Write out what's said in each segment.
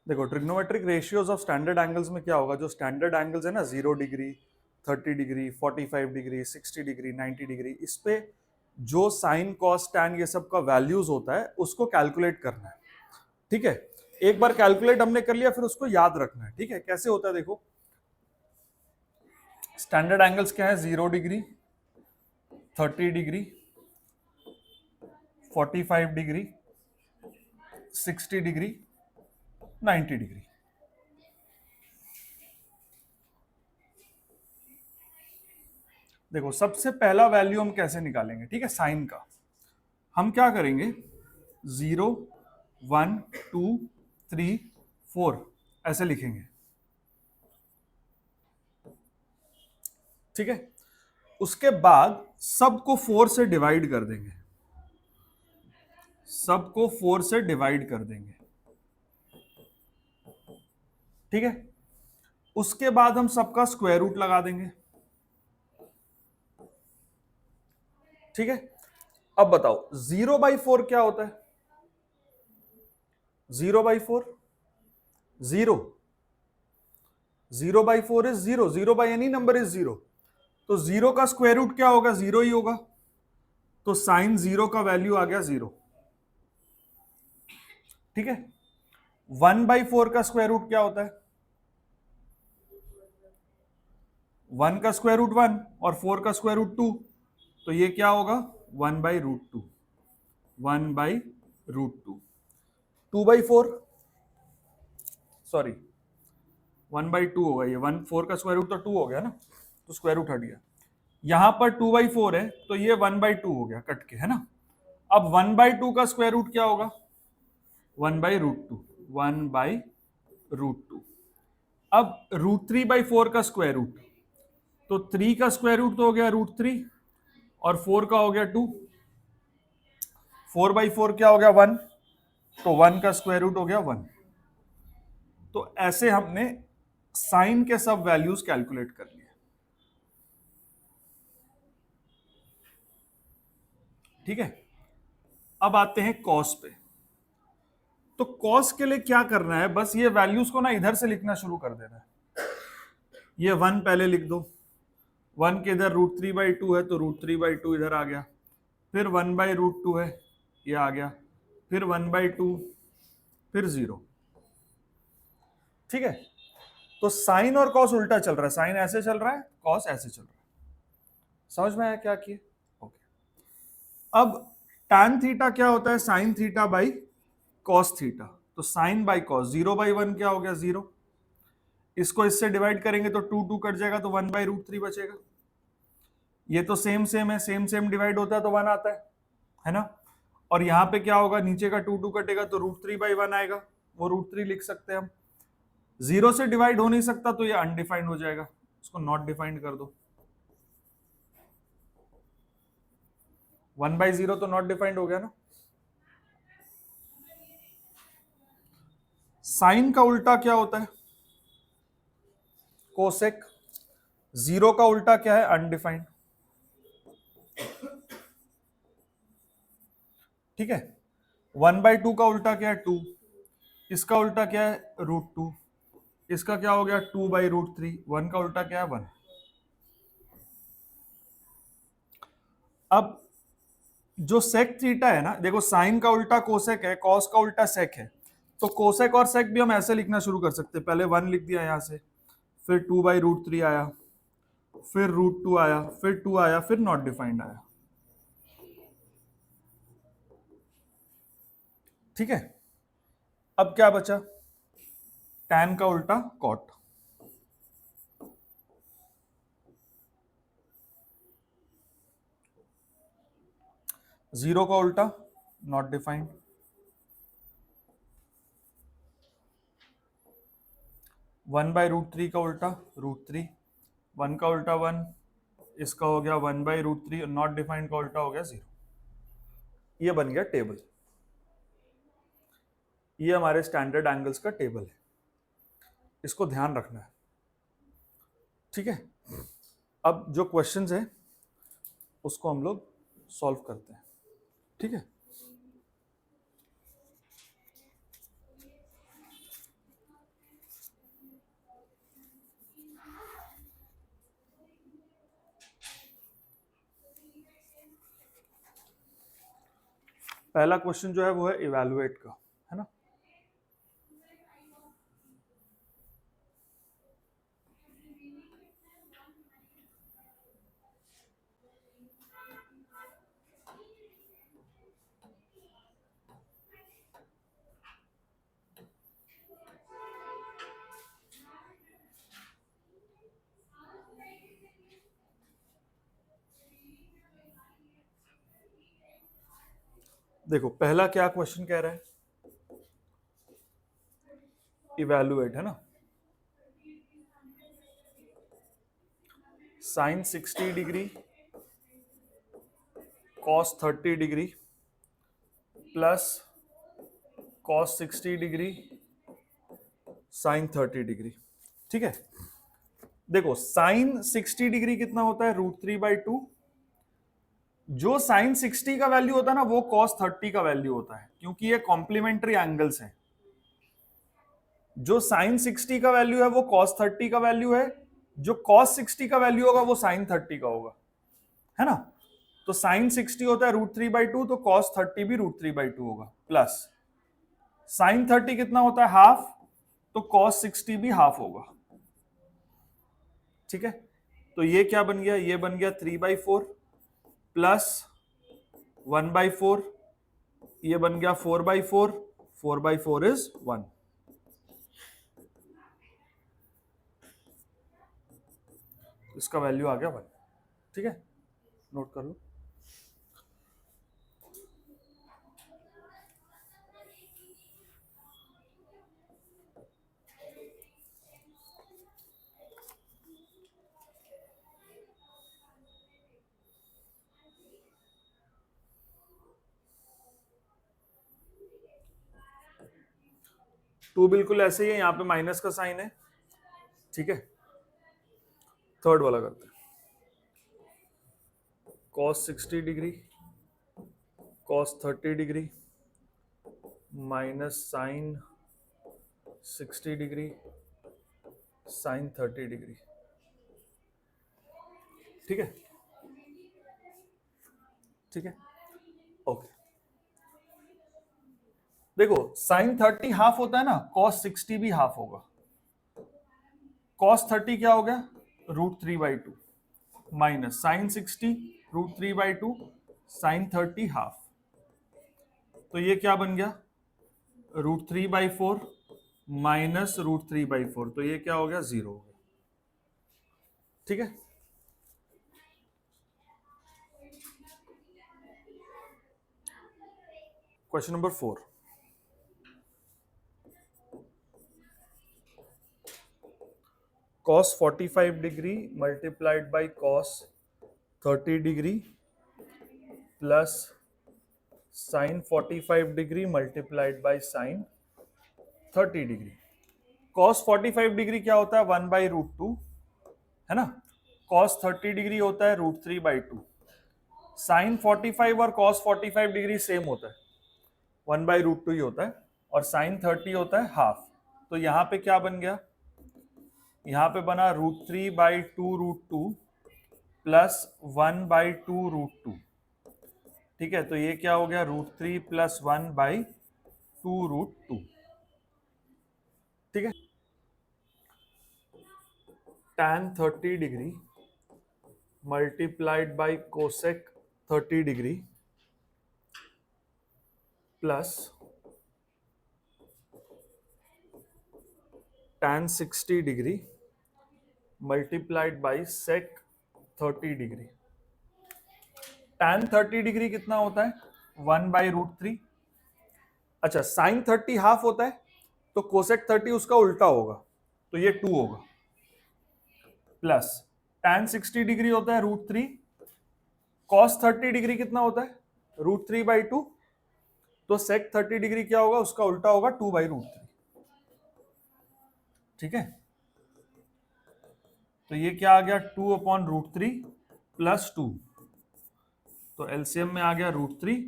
देखो trigonometric ratios of standard angles में क्या होगा, जो स्टैंडर्ड एंगल्स है ना 0 degree, 30 degree, 45 degree, 60 degree, 90 degree, इस पे जो साइन कॉस टैन ये सब का वैल्यूज होता है उसको कैलकुलेट करना है। ठीक है, एक बार कैलकुलेट हमने कर लिया फिर उसको याद रखना है। ठीक है, कैसे होता है देखो, स्टैंडर्ड एंगल्स क्या है, 0 degree, 30 degree, 45 degree, 60 degree, 90 degree. देखो सबसे पहला वैल्यू हम कैसे निकालेंगे, ठीक है, साइन का हम क्या करेंगे, 0, 1, 2, 3, 4 ऐसे लिखेंगे। ठीक है, उसके बाद सबको 4 से डिवाइड कर देंगे, सबको 4 से डिवाइड कर देंगे। ठीक है, उसके बाद हम सबका स्क्वायर रूट लगा देंगे। ठीक है, अब बताओ 0/4 क्या होता है, 0/4 0, 0/4 is 0, 0 by any number is 0, तो 0 का स्क्वायर रूट क्या होगा, 0 ही होगा, तो साइन 0 का वैल्यू आ गया 0। ठीक है, 1/4 का स्क्वायर रूट क्या होता है, 1 का स्क्वायर रूट 1 और 4 का स्क्वायर रूट 2, तो ये क्या होगा 1/√2, 1/√2, 2/4 सॉरी 1/2 होगा, ये 4 का स्क्वायर रूट तो 2 हो गया ना, तो स्क्वायर रूट हट गया, यहां पर 2/4 है तो ये 1/2 हो गया कट के, है ना। अब 1/2 का स्क्वायर रूट क्या होगा, 1/√2, 1/√2। अब √3/4 का स्क्वायर रूट, तो 3 का स्क्वायर रूट तो हो गया √3 और 4 का हो गया 2, 4/4 क्या हो गया 1, तो 1 का स्क्वायर रूट हो गया 1। तो ऐसे हमने साइन के सब वैल्यूज कैलकुलेट कर लिए। ठीक है, अब आते हैं कॉस पे। तो कॉस के लिए क्या करना है, बस ये वैल्यूज को ना इधर से लिखना शुरू कर देना है। ये 1 पहले लिख दो, 1 के इधर √3/2 है तो √3/2 इधर आ गया, फिर 1/√2 है ये आ गया, फिर 1/2, फिर 0। ठीक है, तो साइन और कॉस उल्टा चल रहा है, साइन ऐसे चल रहा है, कॉस ऐसे चल रहा है। समझ में आया क्या किए, ओके। अब tan थीटा क्या होता है, sine theta by cos theta, तो साइन बाई कॉस, 0/1 क्या हो गया 0, इसको इससे डिवाइड करेंगे तो 2 2 कट जाएगा तो 1/√3 बचेगा। ये तो सेम सेम है, सेम सेम डिवाइड होता है तो 1 आता है ना। और यहां पे क्या होगा, नीचे का 2 2 कटेगा तो √3/1 आएगा, वो √3 लिख सकते हैं हम। 0 से डिवाइड हो नहीं सकता तो ये अनडिफाइंड हो जाएगा, इसको नॉट डिफाइंड कर दो। 1/0 तो नॉट डिफाइंड हो गया ना। साइन का उल्टा क्या होता है, कोसेक। 0 का उल्टा क्या है, अनडिफाइंड। ठीक है, 1/2 का उल्टा क्या है 2, इसका उल्टा क्या है √2, इसका क्या हो गया 2/√3, 1 का उल्टा क्या है 1। अब जो सेक थीटा है ना, देखो साइन का उल्टा कोसेक है, कॉस का उल्टा सेक है, तो कोसेक और सेक भी हम ऐसे लिखना शुरू कर सकते हैं, पहले 1 लिख दिया यहां से, फिर 2/√3 आया, फिर √2 आया, फिर 2 आया, फिर नॉट डिफाइंड आया। ठीक है, अब क्या बचा, टैन का उल्टा कॉट, जीरो का उल्टा नॉट डिफाइंड, 1/√3 का उल्टा √3, 1 का उल्टा 1, इसका हो गया 1/√3 और नॉट डिफाइंड का उल्टा हो गया 0। ये बन गया टेबल, ये हमारे स्टैंडर्ड एंगल्स का टेबल है, इसको ध्यान रखना है। ठीक है, अब जो क्वेश्चंस है उसको हम लोग सॉल्व करते हैं। ठीक है, पहला क्वेश्चन जो है वो है इवैल्यूएट का, है ना। देखो पहला क्या क्वेश्चन कह रहा है, इवैल्यूएट, है ना। Sine 60 degree cos 30 degree plus cos 60 degree sine 30 degree. ठीक है, देखो साइन 60 डिग्री कितना होता है, √3/2। जो साइन 60 का वैल्यू होता है ना वो कॉस 30 का वैल्यू होता है, क्योंकि ये कॉम्प्लीमेंट्री एंगल्स हैं। जो साइन 60 का वैल्यू है वो कॉस 30 का वैल्यू है, जो कॉस 60 का वैल्यू होगा वो साइन 30 का होगा, है ना। तो साइन 60 होता है √3/2, तो कॉस 30 भी √3/2 होगा, प्लस साइन 30 कितना होता है, हाफ, तो कॉस 60 भी हाफ होगा। ठीक है, तो ये क्या बन गया, ये बन गया 3/4 प्लस 1/4, ये बन गया 4/4, 4/4 इज 1। इसका वैल्यू आ गया 1। ठीक है, नोट कर लो। टू बिल्कुल ऐसे ही है, यहां पे माइनस का साइन है। ठीक है, थर्ड वाला करते हैं। cos 60 degree cos 30 degree minus sine 60 degree sine 30 degree. ठीक है, ठीक है, ओके। देखो साइन 30 हाफ होता है ना, cos 60 भी हाफ होगा। cos 30 क्या हो गया, √3/2 माइनस साइन 60 √3/2 साइन 30 हाफ, तो ये क्या बन गया, √3/4 माइनस √3/4, तो ये क्या हो गया, 0 हो गया। ठीक है, question number 4। cos 45 degree multiplied by cos 30 degree plus sign 45 degree multiplied by sine 30 degree. cos 45 degree क्या होता है, 1/√2, है ना। cos 30 डिग्री होता है √3/2। साइन 45 और cos 45 डिग्री सेम होता है, 1/√2 ही होता है, और साइन 30 होता है हाफ। तो यहां पे क्या बन गया, यहां पे बना √3/2√2 प्लस 1/2√2। ठीक है, तो ये क्या हो गया, √3 प्लस 1/2√2। ठीक है, tan 30 degree multiplied by cosec 30 degree plus tan 60 degree multiplied by sec 30 degree. tan 30 degree कितना होता है, 1/√3। अच्छा, साइन 30 हाफ होता है, तो कोसेक 30 उसका उल्टा होगा, तो ये 2 होगा, प्लस tan 60 डिग्री होता है √3, cos 30 डिग्री कितना होता है, √3/2, तो सेक 30 डिग्री क्या होगा, उसका उल्टा होगा, 2/√3। ठीक है, तो ये क्या आ गया, 2/√3 प्लस 2, तो एलसीएम में आ गया √3,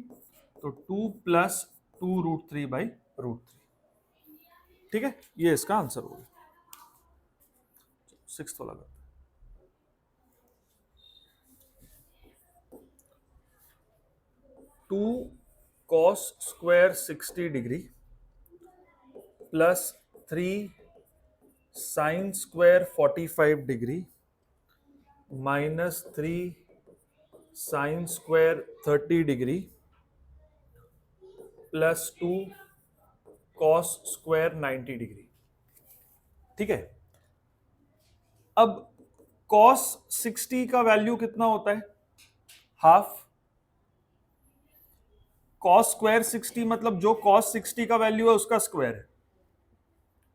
तो 2 प्लस 2√3/√3। ठीक है, ये इसका आंसर होगा। 6th वाला करते हैं। 2 cos square 60 degree plus 3 sine square 45 degree minus 3 sign square 30 degree plus 2 cos square 90 degree. ठीक है, अब कॉस 60 का वैल्यू कितना होता है? हाफ। कॉस स्क्वायर 60 मतलब जो कॉस 60 का वैल्यू है उसका स्क्वायर है।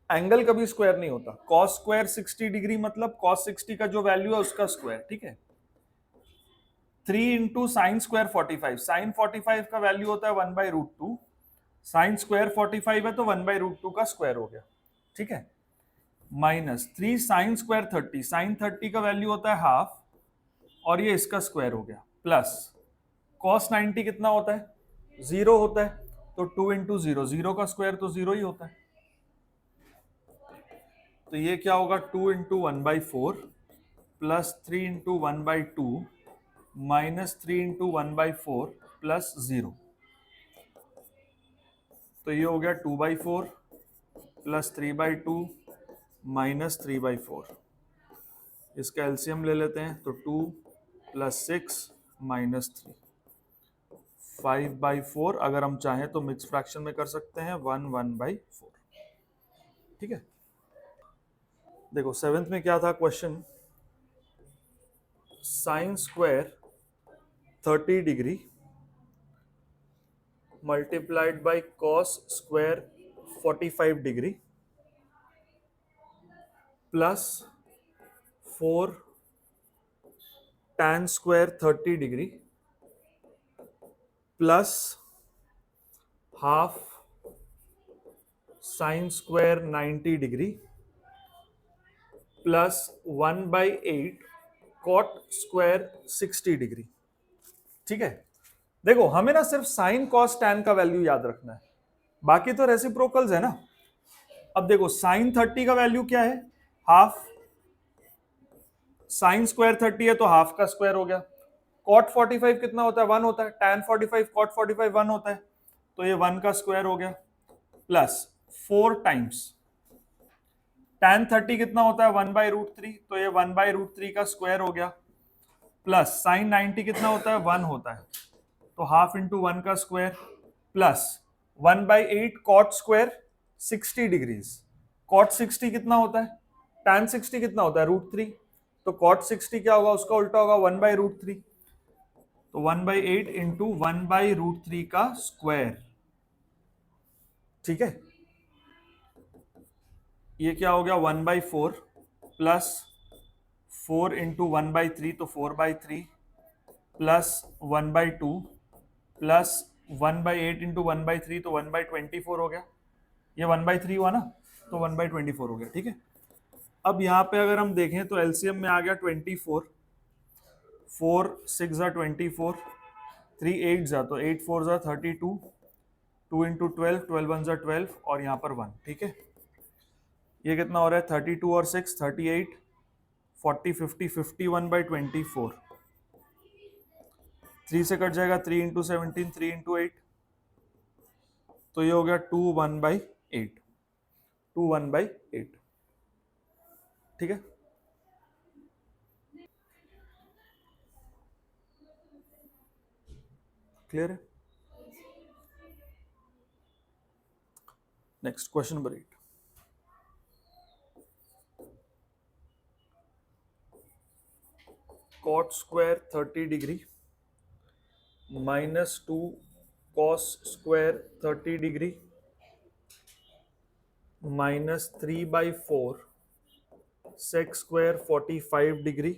एंगल कभी स्क्वायर नहीं होता। कॉस स्क्वायर 60 डिग्री मतलब कॉस 60 का जो वैल्यू है उसका स्क्वायर। ठीक है, 3 इंटू साइन स्क्वायर 45। साइन 45 का वैल्यू होता है 1/√2। साइन स्क्वायर 45 है तो 1/√2 का स्क्वायर हो गया। ठीक है, माइनस 3 साइन स्क्वायर 30। साइन 30 का वैल्यू होता है हाफ और ये इसका स्क्वायर हो गया, प्लस कॉस 90 कितना होता है? 0 होता है, तो 2 इंटू 0, 0 का स्क्वायर तो 0 ही होता है। तो ये क्या होगा? 2 into 1/4 plus 3 into 1/2 minus 3 into 1/4 plus 0। तो ये हो गया 2/4 प्लस 3/2 माइनस 3/4। इसका एलसीएम ले लेते हैं, तो 2 प्लस 6 माइनस 3, 5/4। अगर हम चाहें तो मिक्स फ्रैक्शन में कर सकते हैं, 1/4। ठीक है, देखो 7th में क्या था question? Sine square 30 degree multiplied by cos square 45 degree plus 4 tan square 30 degree plus half sine square 90 degree plus 1/8 cot square 60 degree. ठीक है, देखो हमें ना सिर्फ साइन कॉस टैन का वैल्यू याद रखना है, बाकी तो रेसिप्रोकल्स है ना। अब देखो साइन 30 का वैल्यू क्या है? हाफ। साइन स्क्वायर 30 है तो हाफ का स्क्वायर हो गया। कॉट 45 कितना होता है? 1 होता है। टैन 45 कॉट 45 1 होता है, तो ये 1 का स्क्वायर हो गया, प्लस 4 टाइम्स tan 30 कितना होता है? 1/√3, तो ये 1/√3 का स्क्वायर हो गया, प्लस साइन 90 कितना होता है? 1 होता है, तो हाफ इंटू 1 का square, plus 1/8 cot square 60 degrees. Cot 60 कितना होता है? tan 60 कितना होता है? √3, तो कॉट 60 क्या होगा? उसका उल्टा होगा 1/√3, तो 1/8 इंटू 1/√3 का स्क्वायर। ठीक है, ये क्या हो गया? 1/4 प्लस 4 इंटू 1/3, तो 4/3 प्लस 1/2 प्लस 1/8 इंटू 1/3, तो 1/24 हो गया। ये 1/3 हुआ ना, तो 1/24 हो गया। ठीक है, अब यहाँ पे अगर हम देखें तो एलसीएम में आ गया 24, 4 6 जा 24, 3 8 जा, तो 8 4 जा 32, 2 इंटू 12, 12 1 जा 12 और यहाँ पर 1। ठीक है, ये कितना हो रहा है? 32 और 6 38, 40 50 51/24। 3 से कट जाएगा, 3 इंटू 17, 3 इंटू 8, तो ये हो गया 2 1/8। ठीक है, क्लियर है? Next question number 8। Cot square 30 degree minus 2 cos square 30 degree minus 3/4 sec square 45 degree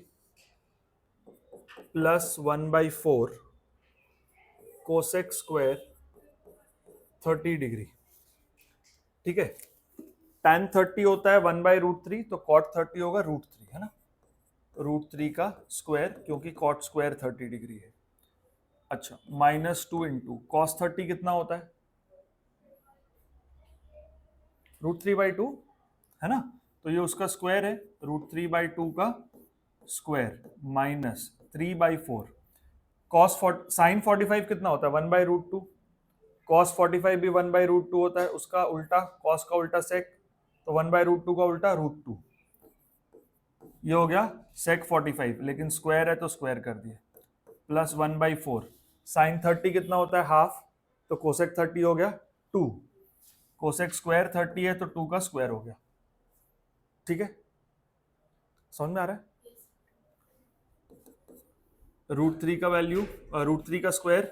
plus 1/4 cosec square 30 degree. ठीक है, tan 30 होता है 1/√3, तो cot 30 होगा √3, है ना, √3 का स्क्वायर, क्योंकि cot स्क्वायर 30 डिग्री है। अच्छा, -2 इंटू कॉस 30 कितना होता है? √3/2, है ना, तो ये उसका स्क्वायर है, √3/2 का स्क्वायर माइनस 3/4 कॉस साइन 45 कितना होता है? 1/√2, cos 45 भी 1/√2 होता है, उसका उल्टा cos का उल्टा sec, तो 1/√2 का उल्टा √2। ये हो गया sec 45, लेकिन स्क्वायर है तो स्क्वायर कर दिए, प्लस 1/4। साइन 30 कितना होता है? हाफ, तो कोसेक 30 हो गया 2। कोसेक स्क्वायर 30 है तो 2 का स्क्वायर हो गया। ठीक है, समझ में आ रहा है? √3 का वैल्यू, √3 का square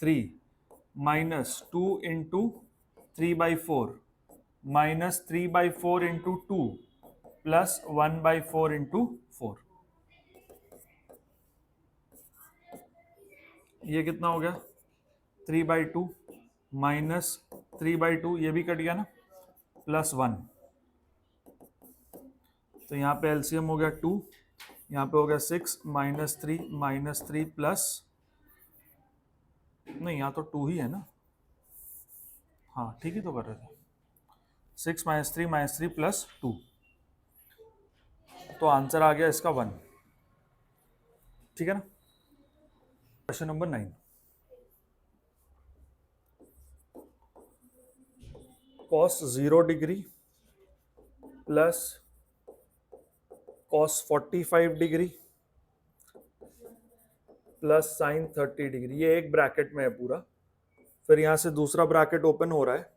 3 minus 2 into 3/4 minus 3/4 into 2 plus 1/4 into 4। ये कितना हो गया? 3/2 माइनस 3/2, ये भी कट गया ना, प्लस 1। तो यहाँ पे एलसीएम हो गया 2, यहाँ पे हो गया 6 माइनस 3 प्लस, नहीं यहाँ तो 2 ही है ना, हाँ ठीक ही तो कर रहे थे। 6 माइनस 3 प्लस 2, तो आंसर आ गया इसका 1। ठीक है ना? Question number 9, cos 0 degree plus cos 45 degree plus sign 30 degree, ये एक ब्रैकेट में है पूरा। फिर यहां से दूसरा ब्रैकेट ओपन हो रहा है,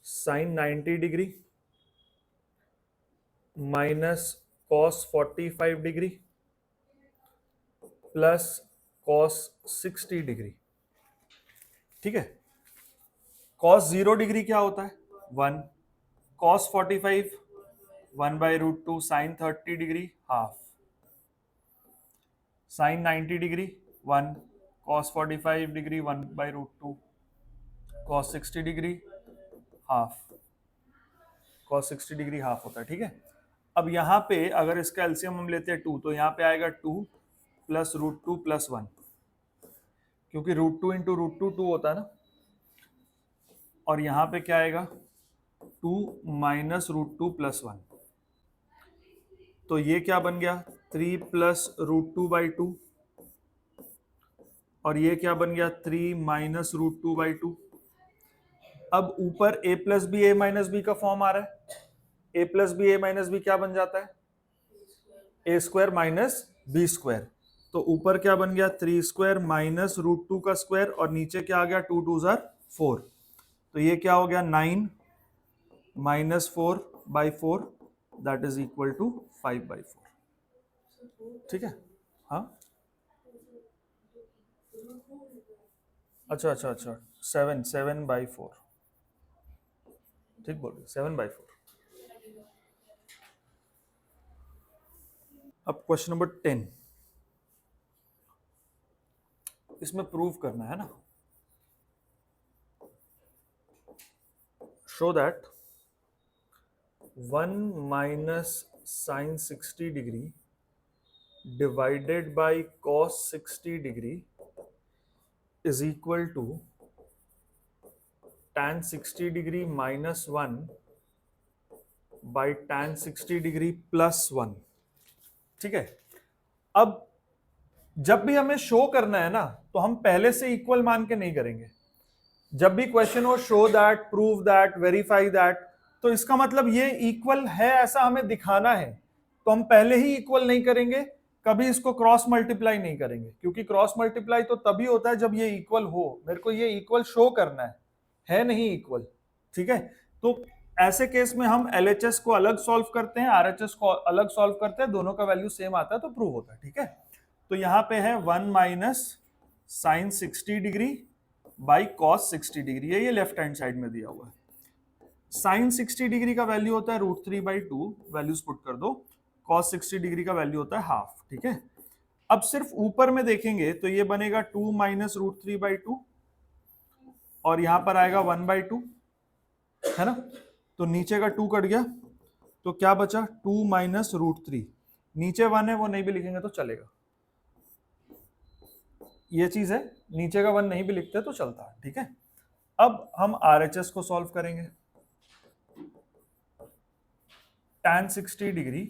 sine 90 degree minus cos 45 degree plus cos 60 degree. ठीक है, cos 0 डिग्री क्या होता है? 1, cos 45 1/√2, sine 30 degree half, sine 90 degree 1, cos 45 degree 1/√2, cos 60 degree half, cos 60 degree half होता है। ठीक है, अब यहाँ पे अगर इसका एलसीएम हम लेते हैं 2, तो यहाँ पे आएगा 2 प्लस √2 प्लस 1, क्योंकि √2 इंटू √2 2 होता है ना, और यहाँ पे क्या आएगा? 2 माइनस √2 प्लस 1, तो ये क्या बन गया? 3 प्लस √2/2, और ये क्या बन गया? 3 माइनस √2/2। अब ऊपर a plus B A minus B का फॉर्म आ रहा है, a plus B A minus B क्या बन जाता है? A square minus B square. तो ऊपर क्या बन गया? 3 स्क्वायर माइनस √2 का स्क्वायर, और नीचे क्या आ गया? 2 2 4। तो ये क्या हो गया? 9 minus 4/4, that is equal to 5/4। ठीक है, हाँ अच्छा 7/4, ठीक बोल रहे, 7/4। अब क्वेश्चन नंबर 10, इसमें प्रूव करना है ना, show that 1 minus sine 60 degree divided by cos 60 degree is equal to tan 60 degree minus 1 by tan 60 degree plus 1। ठीक है, अब जब भी हमें शो करना है ना, तो हम पहले से इक्वल मान के नहीं करेंगे। जब भी क्वेश्चन हो show that, prove that, verify that, तो इसका मतलब ये इक्वल है ऐसा हमें दिखाना है, तो हम पहले ही इक्वल नहीं करेंगे, कभी इसको क्रॉस मल्टीप्लाई नहीं करेंगे, क्योंकि क्रॉस मल्टीप्लाई तो तभी होता है जब ये इक्वल हो। मेरे को ये इक्वल शो करना है नहीं इक्वल। ठीक है, तो ऐसे केस में हम LHS को अलग सॉल्व करते हैं, RHS को अलग सॉल्व करते हैं, दोनों का वैल्यू सेम आता है तो प्रूव होता है। ठीक है, तो यहां पे है 1 minus sine 60 degree by cos 60 degree, ये लेफ्ट हैंड साइड में दिया हुआ है। साइन 60 डिग्री का वैल्यू होता है √3/2, वैल्यूज पुट कर दो। cos 60 डिग्री का वैल्यू होता है हाफ। ठीक है, अब सिर्फ ऊपर में देखेंगे तो ये बनेगा 2 माइनस √3/2, और यहां पर आएगा 1/2, है ना, तो नीचे का 2 कट गया, तो क्या बचा? 2 माइनस √3, नीचे 1 है वो नहीं भी लिखेंगे तो चलेगा, ये चीज है, नीचे का 1 नहीं भी लिखते तो चलता है। ठीक है, अब हम RHS को सॉल्व करेंगे। tan 60 degree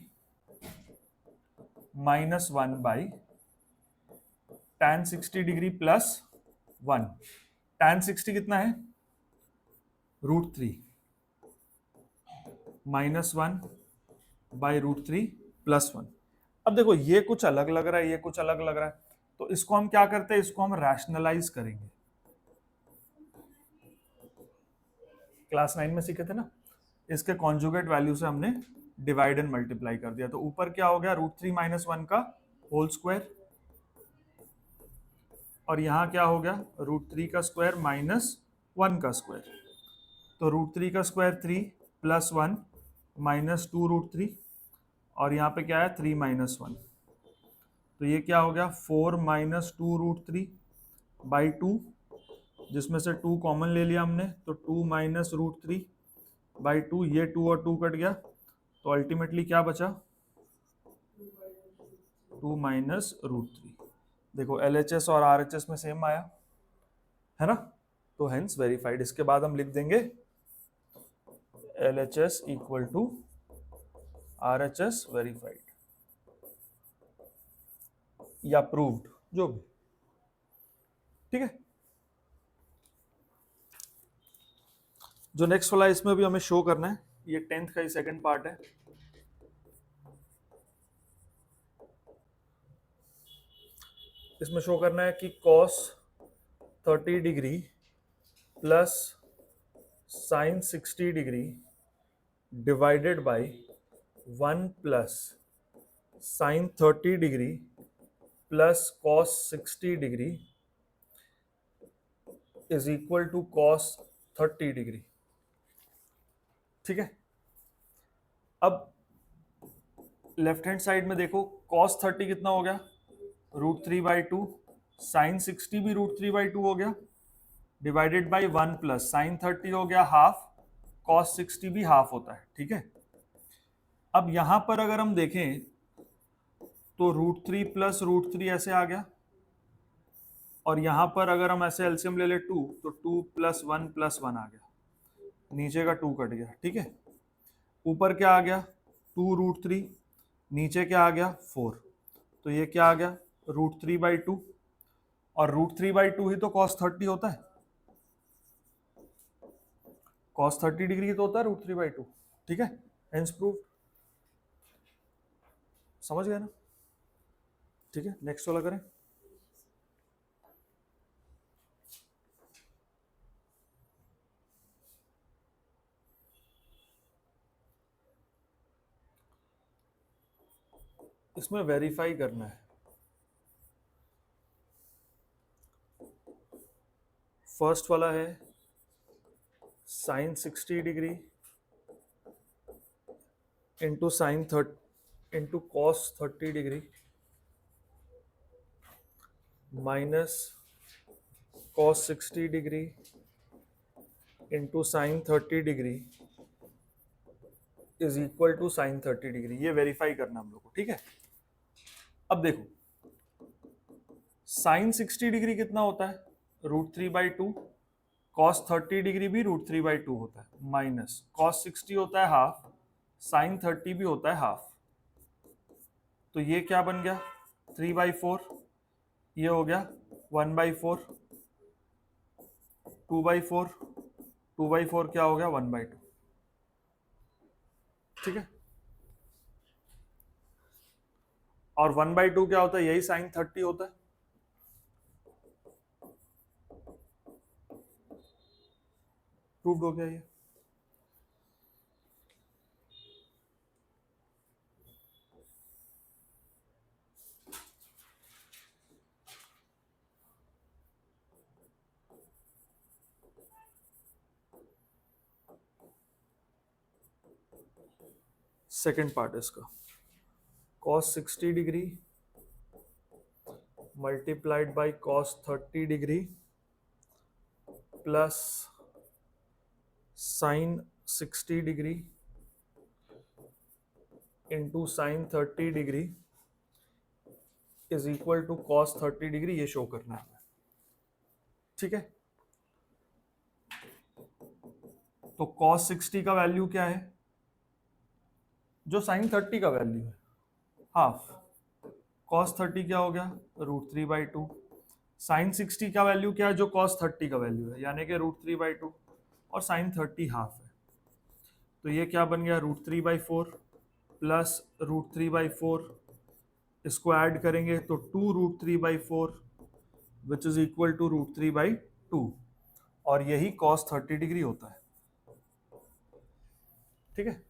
minus 1 by tan 60 degree plus 1, tan 60 कितना है, √3 -1 बाई √3 +1। अब देखो ये कुछ अलग लग रहा है, ये कुछ अलग लग रहा है, तो इसको हम क्या करते हैं, इसको हम रैशनलाइज करेंगे। क्लास 9 में सीखे थे ना, इसके कॉन्जुगेट वैल्यू से हमने डिवाइड एंड मल्टीप्लाई कर दिया, तो ऊपर क्या हो गया, √3 - 1 का होल स्क्वायर, और यहां क्या हो गया, √3 का स्क्वायर -1 का स्क्वायर, तो √3 का स्क्वायर 3 +1 -2 √3, और यहाँ पे क्या है 3 - 1, तो ये क्या हो गया 4 - 2 √3 बाई 2, जिसमें से 2 कॉमन ले लिया हमने, तो 2 - √3 बाई 2, ये 2 और 2 कट गया, तो अल्टीमेटली क्या बचा 2 - √3। देखो LHS और RHS में सेम आया है ना, तो हेंस वेरीफाइड। इसके बाद हम लिख देंगे LHS equal to RHS verified या प्रूव्ड, जो भी, ठीक है। जो नेक्स्ट वाला है इसमें भी हमें शो करना है, ये 10th का ही सेकंड पार्ट है। इसमें शो करना है कि cos 30 degree plus sin 60 degree divided by 1 plus sin 30 degree plus cos 60 degree is equal to cos 30 degree, ठीक है। अब लेफ्ट हैंड साइड में देखो, cos 30 कितना हो गया, √3/2, sin 60 भी √3/2 हो गया, डिवाइडेड बाय 1 प्लस sin 30 हो गया हाफ, cos 60 भी हाफ होता है, ठीक है। अब यहां पर अगर हम देखें तो √3 प्लस √3 ऐसे आ गया, और यहां पर अगर हम ऐसे एलसीएम ले ले 2, तो 2 + 1 + 1 आ गया, नीचे का 2 कट गया, ठीक है। ऊपर क्या आ गया 2 √3, नीचे क्या आ गया 4, तो ये क्या आ गया √3/2, और √3/2 ही तो cos 30 होता है, cos 30 डिग्री ही तो होता है √3/2, ठीक है। हेंस प्रूव, समझ गए ना, ठीक है। नेक्स्ट वाला करें। इसमें वेरीफाई करना है, फर्स्ट वाला है sin 60 degree into sine 30 into cos 30 degree minus cos 60 degree into sine 30 degree is equal to sine 30 degree. ये वेरीफाई करना हम लोग को, ठीक है। अब देखो साइन 60 डिग्री कितना होता है, √3/2, cos 30 डिग्री भी √3/2 होता है, माइनस cos 60 होता है हाफ, साइन 30 भी होता है हाफ, तो ये क्या बन गया 3/4, ये हो गया 1/4, 2/4, 2/4 क्या हो गया 1/2, ठीक है। और 1/2 क्या होता है, यही साइन 30 होता है, प्रूव्ड हो गया ये। सेकेंड पार्ट इसका, cos 60 degree multiplied by cos 30 degree plus sine 60 degree into sine 30 degree is equal to cos 30 degree, ये शो करना है, ठीक है। तो cos 60 का वैल्यू क्या है, जो साइन 30 का वैल्यू है हाफ, cos 30 क्या हो गया √3/2, साइन 60 का वैल्यू क्या है, जो कॉस 30 का वैल्यू है, यानी कि √3/2, और साइन 30 हाफ है, तो ये क्या बन गया, √3/4 प्लस √3/4, इसको ऐड करेंगे तो 2√3/4 विच इज इक्वल टू √3/2, और यही cos 30 डिग्री होता है। ठीक है।